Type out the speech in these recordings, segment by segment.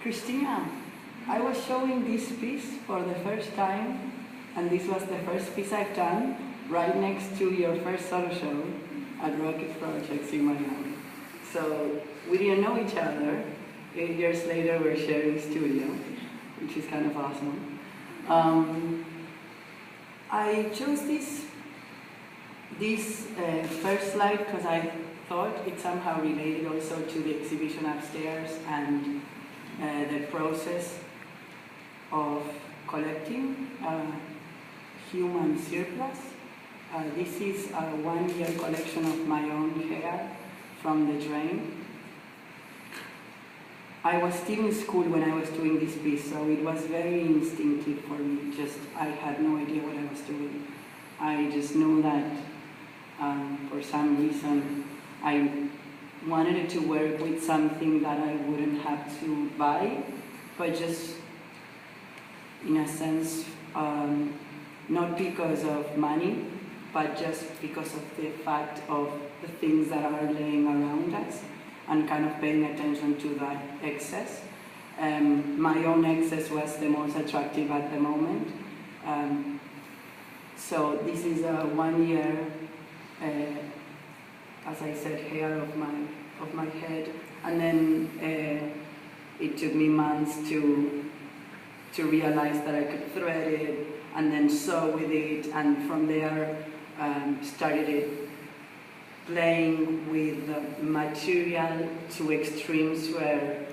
Cristina, I was showing this piece for the first time, and this was the first piece I've done, right next to your first solo show at Rocket Projects in Miami. So we didn't know each other. 8 years later, we're sharing studio, which is kind of awesome. I chose this first slide because I thought it somehow related also to the exhibition upstairs and the process of collecting human surplus. This is a one-year collection of my own hair from the drain. I was still in school when I was doing this piece, so it was very instinctive for me. I had no idea what I was doing. I just knew that for some reason I wanted it to work with something that I wouldn't have to buy, but just in a sense, not because of money, but just because of the fact of the things that are laying around us and kind of paying attention to that excess. My own excess was the most attractive at the moment. So this is a 1 year, as I said, hair of my head, and then it took me months to realize that I could thread it and then sew with it, and from there started it playing with the material to extremes where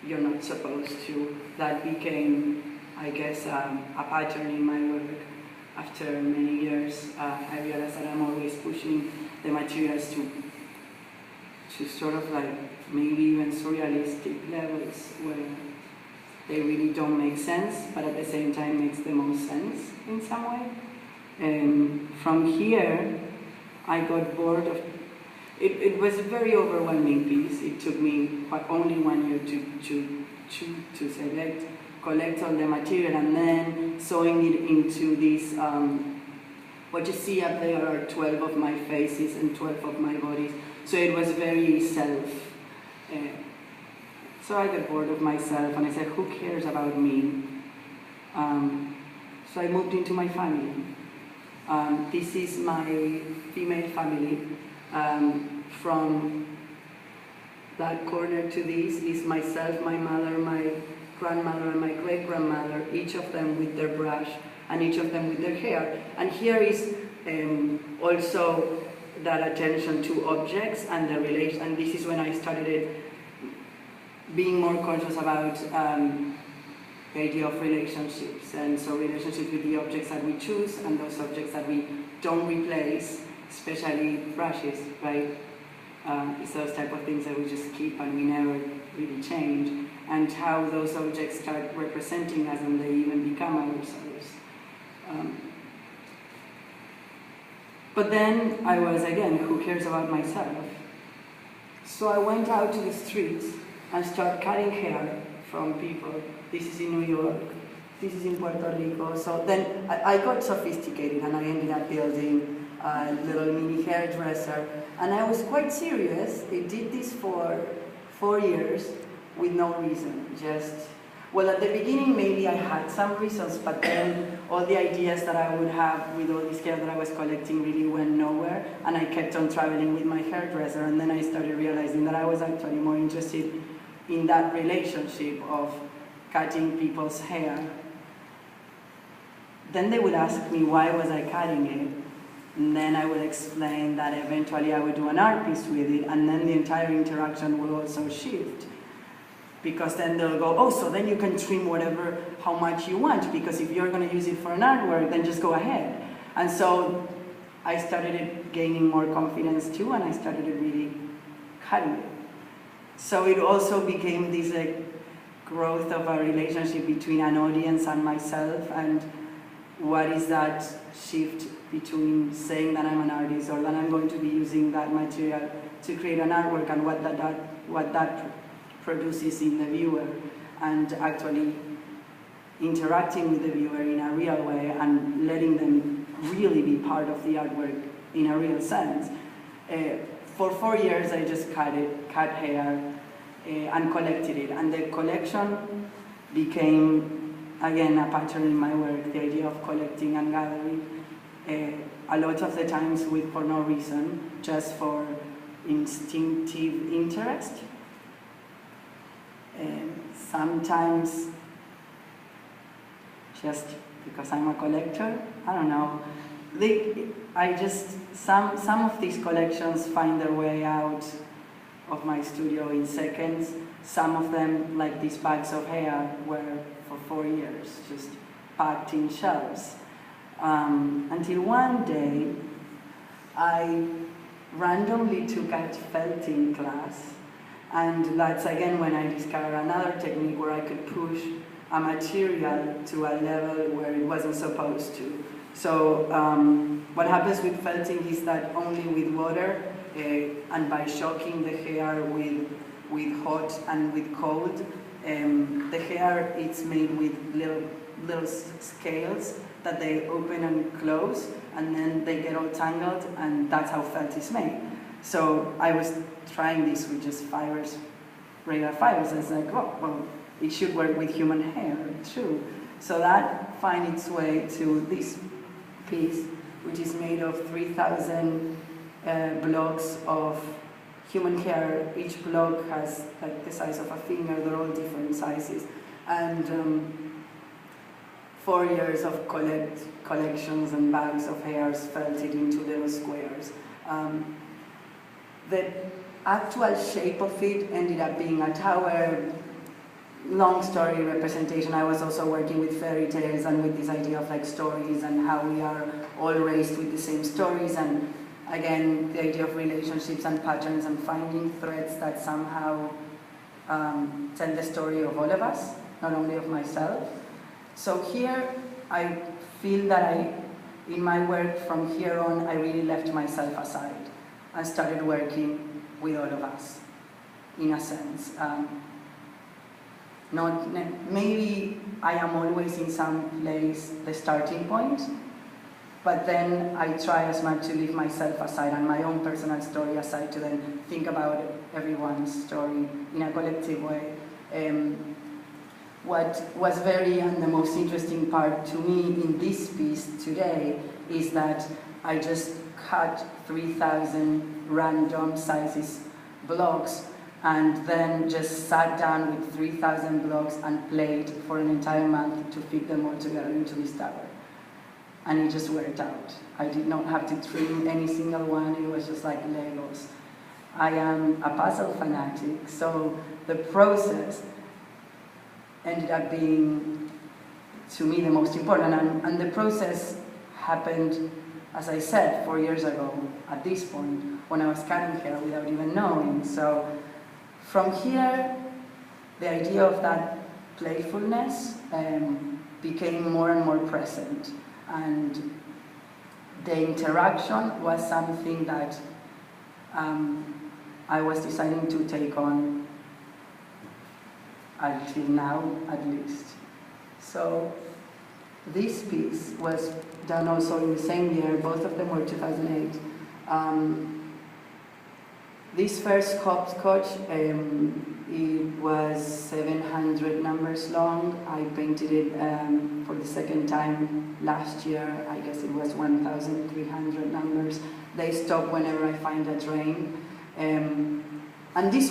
you're not supposed to. That became, I guess, a pattern in my work. After many years, I realized that I'm always pushing the materials to sort of like maybe even surrealistic levels where they really don't make sense, but at the same time makes the most sense in some way. And from here, I got bored of it. Was a very overwhelming piece. It took me only 1 year to select, collect all the material, and then sewing it into this. What you see up there are 12 of my faces and 12 of my bodies. So it was very self. So I got bored of myself, and I said, who cares about me? So I moved into my family. This is my female family. From that corner to this is myself, my mother, my grandmother, and my great-grandmother, each of them with their brush, and each of them with their hair. And here is also that attention to objects and the relation. And this is when I started being more conscious about the idea of relationships. And so relationships with the objects that we choose and those objects that we don't replace, especially brushes, right? It's those type of things that we just keep and we never really change. And how those objects start representing us and they even become ourselves. But then I was, again, who cares about myself? So I went out to the streets and started cutting hair from people. This is in New York, this is in Puerto Rico. So then I got sophisticated and I ended up building a little mini hairdresser. And I was quite serious. I did this for 4 years with no reason, well, at the beginning, maybe I had some reasons, but then all the ideas that I would have with all this hair that I was collecting really went nowhere, and I kept on traveling with my hairdresser, and then I started realizing that I was actually more interested in that relationship of cutting people's hair. Then they would ask me why was I cutting it, and then I would explain that eventually I would do an art piece with it, and then the entire interaction will also shift. Because then they'll go, oh, so then you can trim whatever, how much you want, because if you're going to use it for an artwork, then just go ahead. And so I started gaining more confidence too, and I started really cutting it. So it also became this growth of a relationship between an audience and myself, and what is that shift between saying that I'm an artist or that I'm going to be using that material to create an artwork, and what that produces in the viewer, and actually interacting with the viewer in a real way and letting them really be part of the artwork in a real sense. For 4 years I just cut hair. and collected it. And the collection became, again, a pattern in my work, the idea of collecting and gathering, a lot of the times for no reason, just for instinctive interest. Sometimes just because I'm a collector, I don't know. Some of these collections find their way out of my studio in seconds. Some of them, like these bags of hair, were for 4 years, just packed in shelves. Until one day, I randomly took a felting class, and that's again when I discovered another technique where I could push a material to a level where it wasn't supposed to. So what happens with felting is that only with water and by shocking the hair with hot and with cold, the hair is made with little scales that they open and close, and then they get all tangled, and that's how felt is made. So I was trying this with just fibers, regular fibers, and it's like, oh, well, it should work with human hair, too. So that finds its way to this piece, which is made of 3,000 blocks of human hair. Each block has like the size of a finger, they're all different sizes. And 4 years of collections and bags of hairs felted into little squares. The actual shape of it ended up being a tower. Long story representation. I was also working with fairy tales and with this idea of like stories and how we are all raised with the same stories, and again the idea of relationships and patterns and finding threads that somehow tell the story of all of us, not only of myself. So here I feel that in my work from here on, I really left myself aside and started working with all of us, in a sense. Maybe I am always in some place the starting point, but then I try as much to leave myself aside and my own personal story aside to then think about everyone's story in a collective way. What was and the most interesting part to me in this piece today is that I just cut 3,000 random sizes blocks and then just sat down with 3,000 blocks and played for an entire month to fit them all together into this tower. And it just worked out. I did not have to trim any single one, it was just like Legos. I am a puzzle fanatic, so the process ended up being, to me, the most important. And the process happened, as I said, 4 years ago, at this point, when I was cutting hair without even knowing. So from here, the idea of that playfulness became more and more present. And the interaction was something that I was deciding to take on until now, at least. So this piece was done also in the same year, both of them were 2008. This first hopscotch, it was 700 numbers long. I painted it for the second time last year. I guess it was 1,300 numbers. They stop whenever I find a drain. And this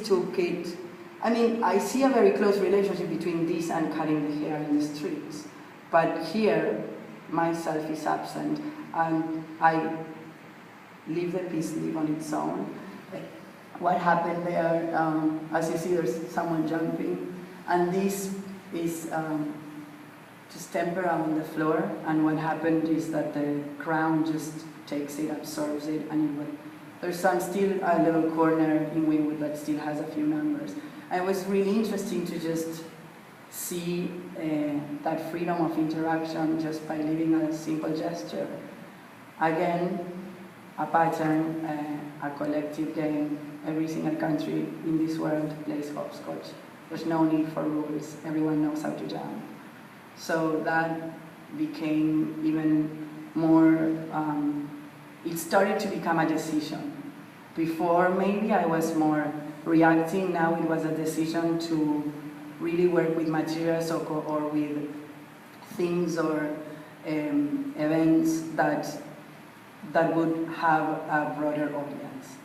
took it, I mean, I see a very close relationship between this and cutting the hair in the streets. But here, myself is absent, and I leave the piece live on its own. What happened there, as you see, there's someone jumping, and this is just tempera on the floor, and what happened is that the ground just takes it, absorbs it, and there's still a little corner in Winwood that still has a few numbers. And it was really interesting to just see that freedom of interaction just by leaving a simple gesture. Again, a pattern, a collective game. Every single country in this world plays hopscotch. There's no need for rules. Everyone knows how to jam. So that became even more, it started to become a decision. Before, maybe I was more reacting. Now it was a decision to really work with materials or with things or events that would have a broader audience.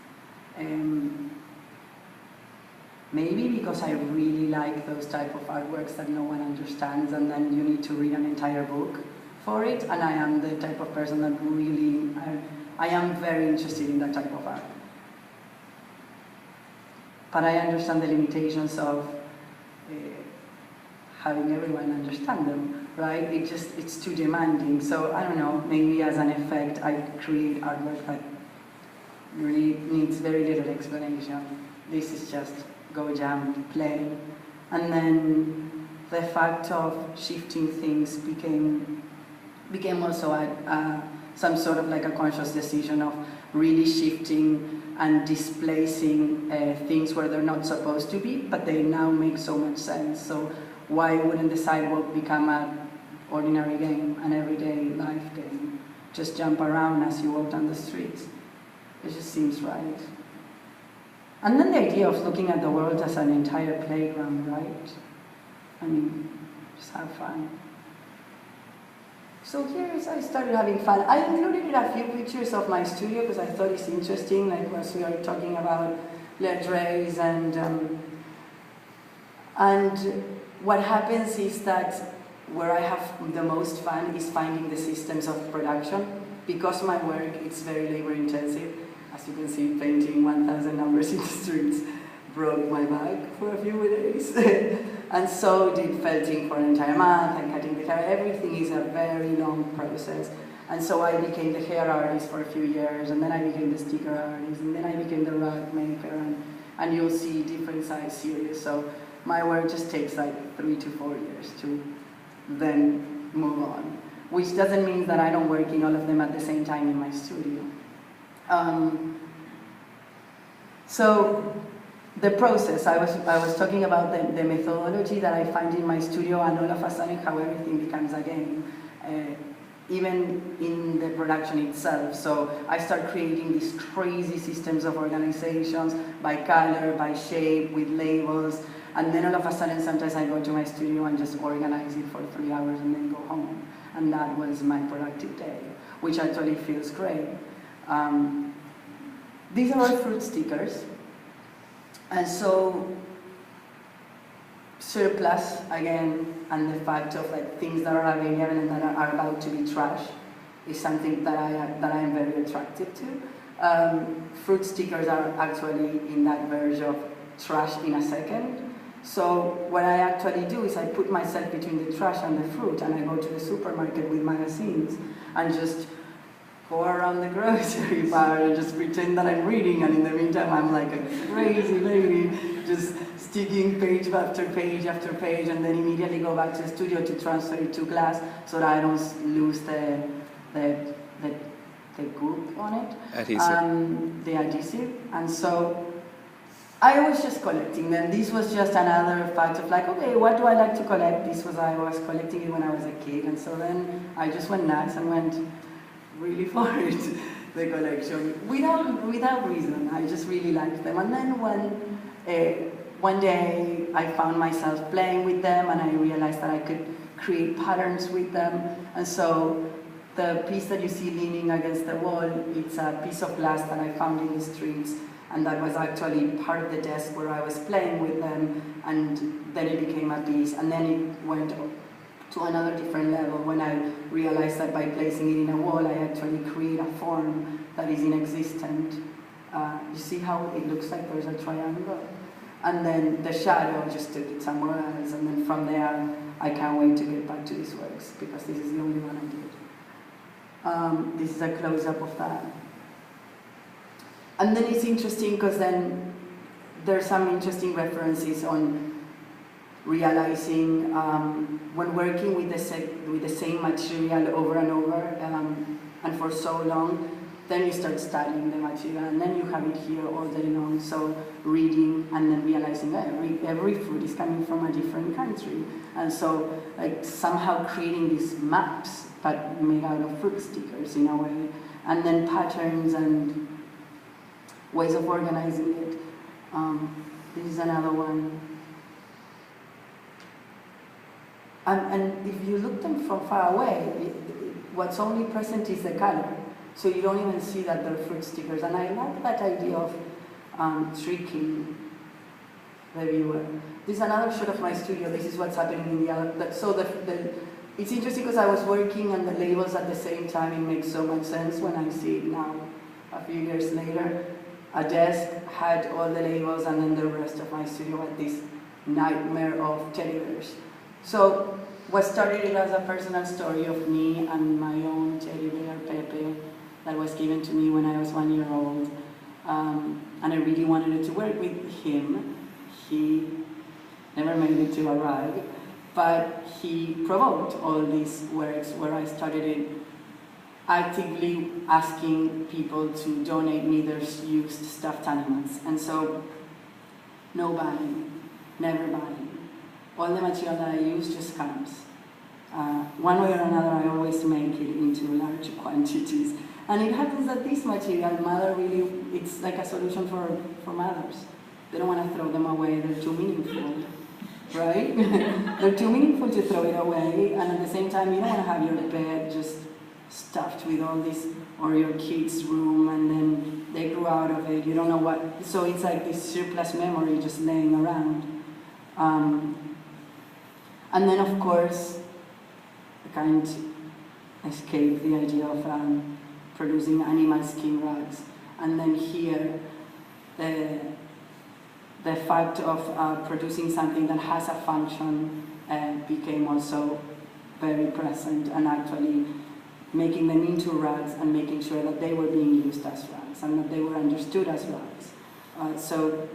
Maybe because I really like those type of artworks that no one understands, and then you need to read an entire book for it, and I am the type of person that really, I am very interested in that type of art. But I understand the limitations of having everyone understand them, right? It's too demanding. So I don't know, maybe as an effect, I create artwork that really needs very little explanation. This is just go jam, play. And then the fact of shifting things became also some sort of like a conscious decision of really shifting and displacing things where they're not supposed to be, but they now make so much sense. So why wouldn't the sidewalk become an ordinary game, an everyday life game? Just jump around as you walk down the streets. It just seems right. And then the idea of looking at the world as an entire playground, right? I mean, just have fun. So here I started having fun. I included a few pictures of my studio because I thought it's interesting, like as we are talking about LeDray's and what happens is that where I have the most fun is finding the systems of production. Because my work is very labor intensive, as you can see, painting 1,000 numbers in the streets broke my back for a few days. And so did felting for an entire month and cutting the hair. Everything is a very long process. And so I became the hair artist for a few years, and then I became the sticker artist, and then I became the rug maker, and you'll see different size series. So my work just takes like 3 to 4 years to then move on. Which doesn't mean that I don't work in all of them at the same time in my studio. So the process, I was talking about the methodology that I find in my studio, and all of a sudden how everything becomes a game, even in the production itself. So I start creating these crazy systems of organizations by color, by shape, with labels, and then all of a sudden sometimes I go to my studio and just organize it for 3 hours and then go home. And that was my productive day, which actually feels great. These are all fruit stickers. And so, surplus, again, and the fact of like things that are available and that are about to be trashed is something that I am very attracted to. Fruit stickers are actually in that verge of trash in a second. So what I actually do is I put myself between the trash and the fruit, and I go to the supermarket with magazines and just go around the grocery bar and just pretend that I'm reading, and in the meantime I'm like a crazy lady, just sticking page after page after page, and then immediately go back to the studio to transfer it to glass so that I don't lose the goop on it. Adhesive. The adhesive. And so I was just collecting them. This was just another fact of like, okay, what do I like to collect? I was collecting it when I was a kid, and so then I just went nuts and went really for it, the collection, without reason. I just really liked them. And then one day I found myself playing with them, and I realized that I could create patterns with them. And so the piece that you see leaning against the wall, it's a piece of glass that I found in the streets. And that was actually part of the desk where I was playing with them, and then it became a piece, and then it went to another different level when I realized that by placing it in a wall, I actually create a form that is inexistent. You see how it looks like there's a triangle? And then the shadow just took it somewhere else, and then from there, I can't wait to get back to these works, because this is the only one I did. This is a close-up of that. And then it's interesting because then there's some interesting references on realizing when working with the same material over and over and for so long, then you start studying the material, and then you have it here all day long. So reading and then realizing that every fruit is coming from a different country, and so like somehow creating these maps but made out of fruit stickers in a way, and then patterns and ways of organizing it. is another one. And if you look them from far away, what's only present is the color. So you don't even see that they're fruit stickers. And I like that idea of tricking the viewer. This is another shot of my studio. This is what's happening in the other. So it's interesting because I was working on the labels at the same time. It makes so much sense when I see it now, a few years later. A desk had all the labels, and then the rest of my studio had this nightmare of teddy bears. So what started as a personal story of me and my own teddy bear, Pepe, that was given to me when I was 1 year old. And I really wanted to work with him. He never made it to arrive, but he provoked all these works where I started actively asking people to donate me their used stuffed animals. And so, no buying, never buying. All the material that I use just comes. One way or another, I always make it into large quantities. And it happens that this material, mother really, it's like a solution for mothers. They don't want to throw them away, they're too meaningful, right? They're too meaningful to throw it away, and at the same time, you don't want to have your bed just stuffed with all this, or your kids' room, and then they grew out of it, you don't know what, so it's like this surplus memory just laying around. And then, of course, I can't escape the idea of producing animal skin rugs. And then here, the fact of producing something that has a function became also very present, and actually making them into rugs and making sure that they were being used as rugs and that they were understood as rugs. So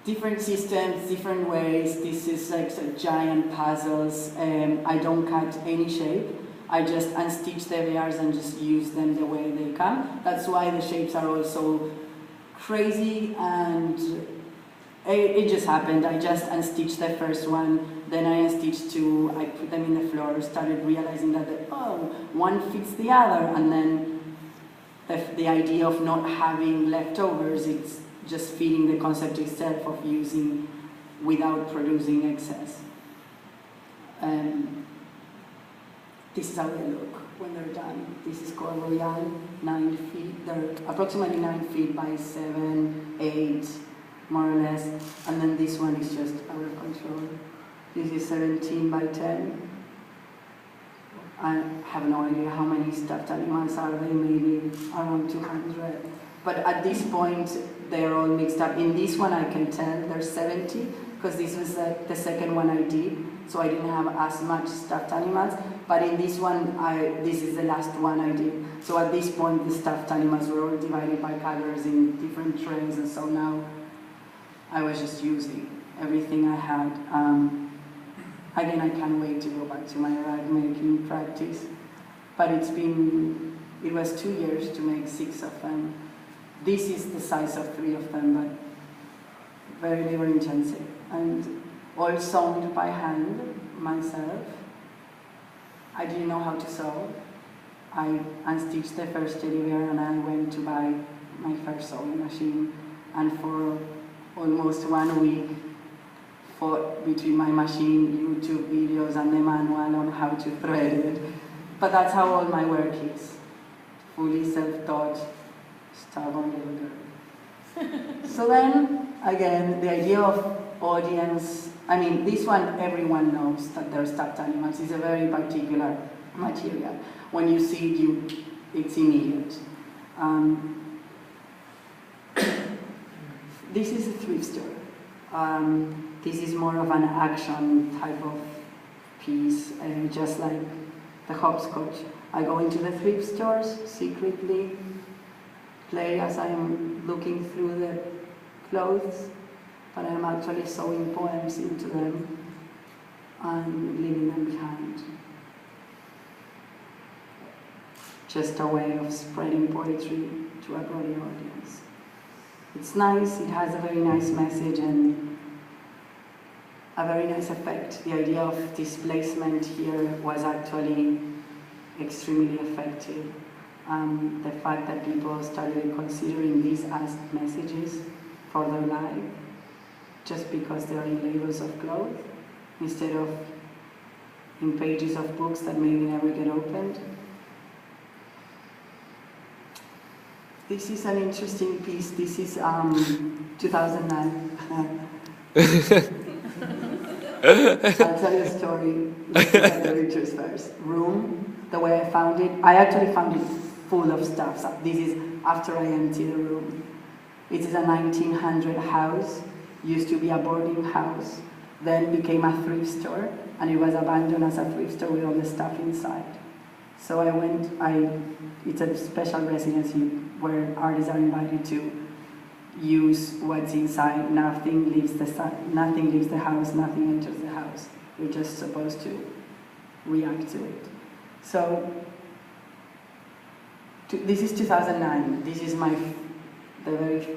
different systems, different ways. This is like giant puzzles. I don't cut any shape. I just unstitch the layers and just use them the way they come. That's why the shapes are also crazy, and it just happened. I just unstitched the first one, then I unstitched two, I put them in the floor, started realizing that, one fits the other, and then the idea of not having leftovers, it's just feeding the concept itself of using without producing excess. This is how they look when they're done. This is called Royale, 9 feet. They're approximately 9 feet by 7, 8, more or less. And then this one is just out of control. This is 17 by 10. I have no idea how many stuffed animals are there, maybe around 200. But at this point, they're all mixed up. In this one, I can tell there's 70, because this was the second one I did, so I didn't have as much stuffed animals. But in this one, this is the last one I did. So at this point, the stuffed animals were all divided by colors in different trays, and so now I was just using everything I had. Again, I can't wait to go back to my rag making practice. But it was 2 years to make 6 of them. This is the size of 3 of them, but very labor intensive. And all sewn by hand, myself. I didn't know how to sew. I unstitched the first teddy bear and I went to buy my first sewing machine. And for almost 1 week, fought between my machine, YouTube videos, and the manual on how to thread it. But that's how all my work is. Fully self-taught, stubborn little girl. So then, again, the idea of audience, I mean, this one, everyone knows that they're stuffed animals. It's a very particular material. When you see it, it's immediate. This is a thrift store. This is more of an action type of piece, just like the hopscotch. I go into the thrift stores secretly, play as I'm looking through the clothes, but I'm actually sewing poems into them and leaving them behind. Just a way of spreading poetry to a broader audience. It's nice, it has a very nice message and a very nice effect. The idea of displacement here was actually extremely effective. The fact that people started considering these as messages for their life just because they are in labels of clothes, instead of in pages of books that maybe never get opened. This is an interesting piece. This is 2009. I'll tell you a story. Let's look at the pictures first. Room, the way I found it, I actually found it full of stuff. So this is after I emptied the room. It is a 1900 house, used to be a boarding house, then became a thrift store, and it was abandoned as a thrift store with all the stuff inside. So it's a special residency where artists are invited to use what's inside. Nothing leaves the house, nothing enters the house. You're just supposed to react to it. So this is 2009. This is the very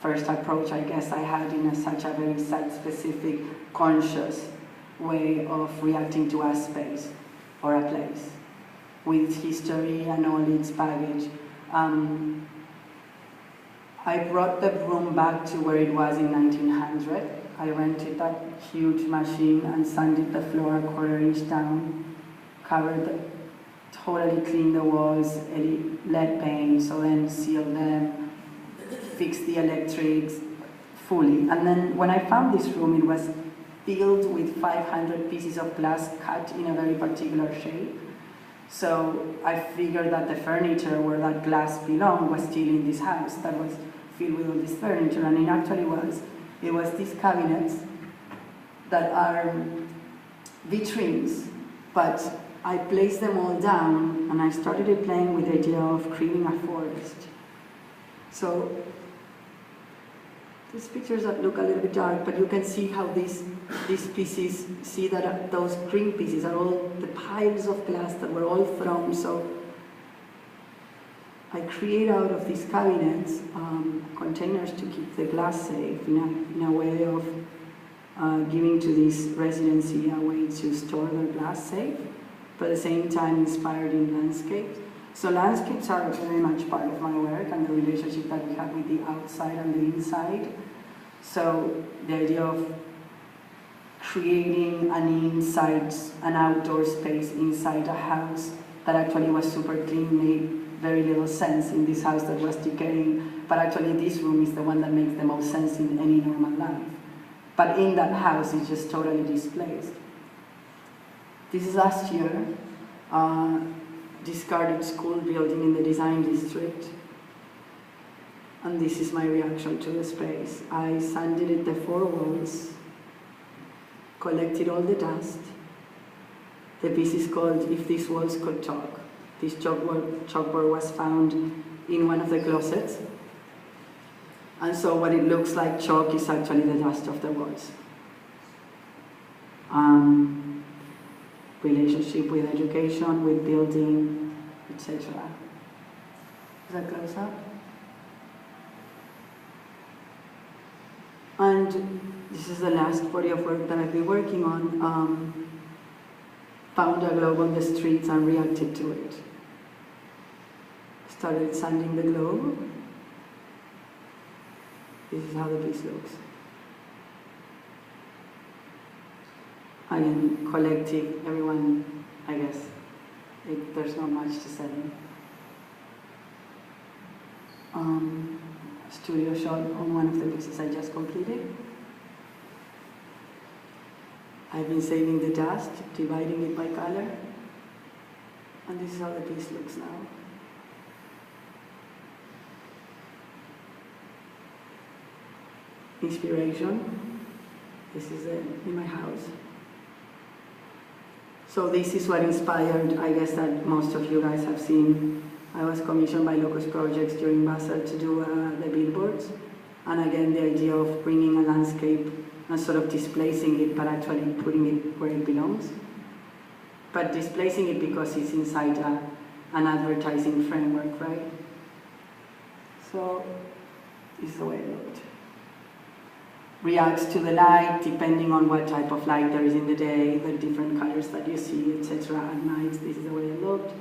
first approach I guess I had in such a very site-specific, conscious way of reacting to a space or a place, with its history and all its baggage. I brought the room back to where it was in 1900. I rented that huge machine and sanded the floor a quarter-inch down, totally cleaned the walls, lead paint, so then sealed them, fixed the electrics fully. And then when I found this room, it was filled with 500 pieces of glass cut in a very particular shape. So I figured that the furniture where that glass belonged was still in this house that was filled with all this furniture, and it actually was. It was these cabinets that are vitrines, but I placed them all down and I started playing with the idea of creating a forest. So these pictures that look a little bit dark, but you can see how these pieces, see that those green pieces are all the piles of glass that were all thrown. So I create out of these cabinets containers to keep the glass safe in a way of giving to this residency a way to store their glass safe, but at the same time inspired in landscapes. So landscapes are very much part of my work and the relationship that we have with the outside and the inside. So the idea of creating an outdoor space inside a house that actually was super clean made very little sense in this house that was decaying, but actually this room is the one that makes the most sense in any normal life. But in that house, it's just totally displaced. This is last year, discarded school building in the design district. And this is my reaction to the space. I sanded it the 4 walls, collected all the dust. The piece is called If These Walls Could Talk. This chalkboard was found in one of the closets. And so what it looks like chalk is actually the dust of the walls. Relationship with education, with building, etc. Is that close up? And this is the last body of work that I've been working on. Found a globe on the streets and reacted to it. Started sanding the globe. This is how the piece looks. Again, collective, everyone, I guess, there's not much to say. Studio shot on one of the pieces I just completed. I've been saving the dust, dividing it by color, and this is how the piece looks now. Inspiration. This is it in my house. So this is what inspired, I guess, that most of you guys have seen. I was commissioned by Locus Projects during Basel to do the billboards. And again, the idea of bringing a landscape and sort of displacing it, but actually putting it where it belongs. But displacing it because it's inside an advertising framework, right? So this is the way it looked. Reacts to the light, depending on what type of light there is in the day, the different colors that you see, etc. At night, this is the way it looked.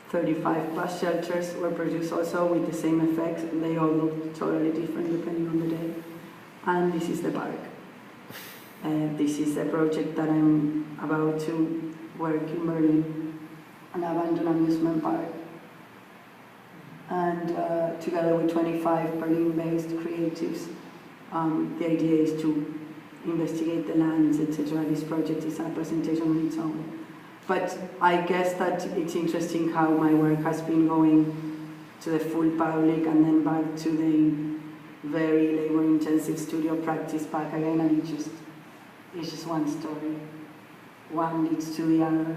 35 plus shelters were produced also with the same effects. They all look totally different depending on the day. And this is the park. This is a project that I'm about to work in Berlin, an abandoned amusement park. And together with 25 Berlin-based creatives, the idea is to investigate the lands, etc. This project is a presentation on its own. But I guess that it's interesting how my work has been going to the full public and then back to the very labor-intensive studio practice back again, and it's just one story. One leads to the other.